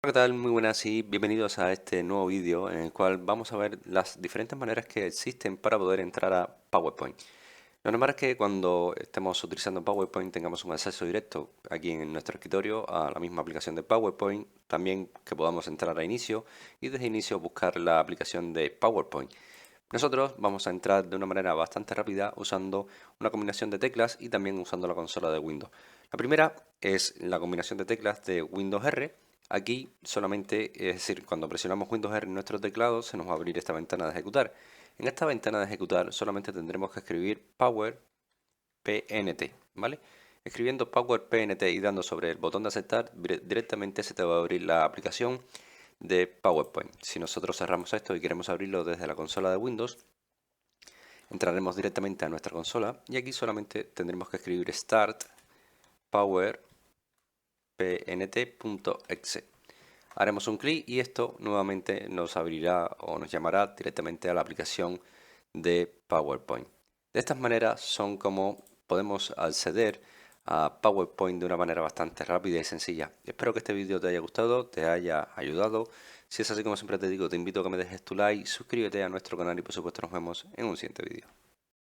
Hola, ¿qué tal? Muy buenas y bienvenidos a este nuevo vídeo en el cual vamos a ver las diferentes maneras que existen para poder entrar a PowerPoint. Lo normal es que cuando estemos utilizando PowerPoint tengamos un acceso directo aquí en nuestro escritorio a la misma aplicación de PowerPoint, también que podamos entrar a inicio y desde inicio buscar la aplicación de PowerPoint. Nosotros vamos a entrar de una manera bastante rápida usando una combinación de teclas y también usando la consola de Windows. La primera es la combinación de teclas de Windows R. Aquí solamente, es decir, cuando presionamos Windows R en nuestro teclado se nos va a abrir esta ventana de ejecutar. En esta ventana de ejecutar solamente tendremos que escribir Power PNT, ¿vale? Escribiendo Power PNT y dando sobre el botón de aceptar, directamente se te va a abrir la aplicación de PowerPoint. Si nosotros cerramos esto y queremos abrirlo desde la consola de Windows, entraremos directamente a nuestra consola y aquí solamente tendremos que escribir Start Power pnt.exe. Haremos un clic y esto nuevamente nos abrirá o nos llamará directamente a la aplicación de PowerPoint. De estas maneras son como podemos acceder a PowerPoint de una manera bastante rápida y sencilla. Espero que este vídeo te haya gustado, te haya ayudado. Si es así, como siempre te digo, te invito a que me dejes tu like, suscríbete a nuestro canal y por supuesto nos vemos en un siguiente vídeo.